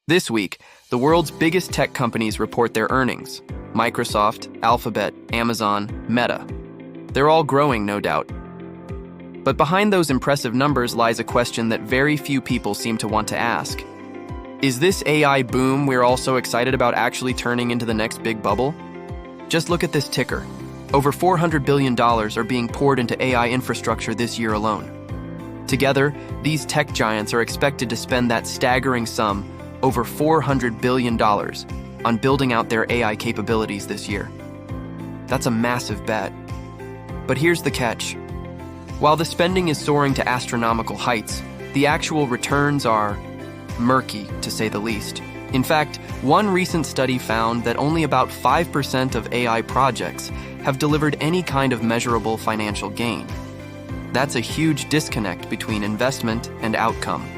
This week, the world's biggest tech companies report their earnings. Microsoft, Alphabet, Amazon, Meta. They're all growing, no doubt. But behind those impressive numbers lies a question that very few people seem to want to ask. Is this AI boom we're all so excited about actually turning into the next big bubble? Just look at this ticker. Over $400 billion are being poured into AI infrastructure this year alone. Together, these tech giants are expected to spend that staggering sum, over $400 billion, on building out their AI capabilities this year. That's a massive bet. But here's the catch. While the spending is soaring to astronomical heights, the actual returns are murky, to say the least. In fact, one recent study found that only about 5% of AI projects have delivered any kind of measurable financial gain. That's a huge disconnect between investment and outcome.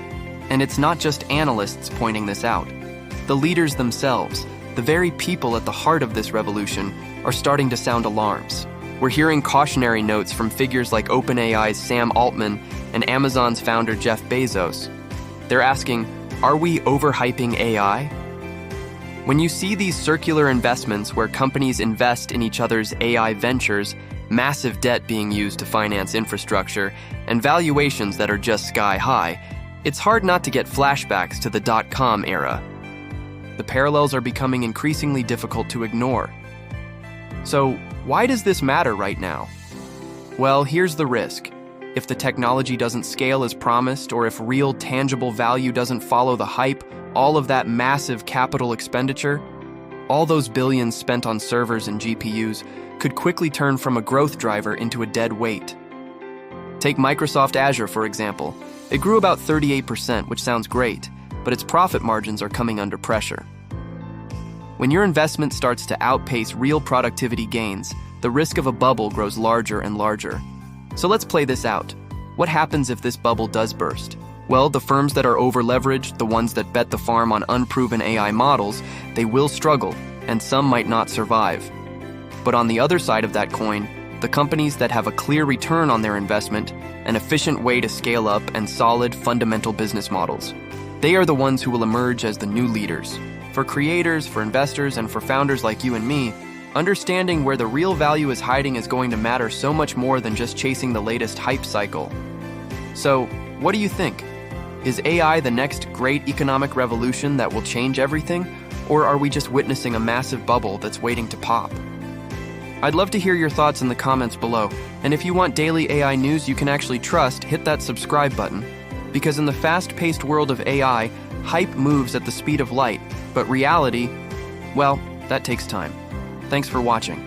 And it's not just analysts pointing this out. The leaders themselves, the very people at the heart of this revolution, are starting to sound alarms. We're hearing cautionary notes from figures like OpenAI's Sam Altman and Amazon's founder Jeff Bezos. They're asking, are we overhyping AI? When you see these circular investments where companies invest in each other's AI ventures, massive debt being used to finance infrastructure, and valuations that are just sky high, it's hard not to get flashbacks to the dot-com era. The parallels are becoming increasingly difficult to ignore. So, why does this matter right now? Well, here's the risk. If the technology doesn't scale as promised, or if real tangible value doesn't follow the hype, all of that massive capital expenditure, all those billions spent on servers and GPUs could quickly turn from a growth driver into a dead weight. Take Microsoft Azure, for example. It grew about 38%, which sounds great, but its profit margins are coming under pressure. When your investment starts to outpace real productivity gains, the risk of a bubble grows larger and larger. So let's play this out. What happens if this bubble does burst? Well, the firms that are over-leveraged, the ones that bet the farm on unproven AI models, they will struggle, and some might not survive. But on the other side of that coin, the companies that have a clear return on their investment, an efficient way to scale up, and solid fundamental business models, they are the ones who will emerge as the new leaders. For creators, for investors, and for founders like you and me, understanding where the real value is hiding is going to matter so much more than just chasing the latest hype cycle. So, what do you think? Is AI the next great economic revolution that will change everything, or are we just witnessing a massive bubble that's waiting to pop? I'd love to hear your thoughts in the comments below, and if you want daily AI news you can actually trust, hit that subscribe button. Because in the fast-paced world of AI, hype moves at the speed of light, but reality, well, that takes time. Thanks for watching.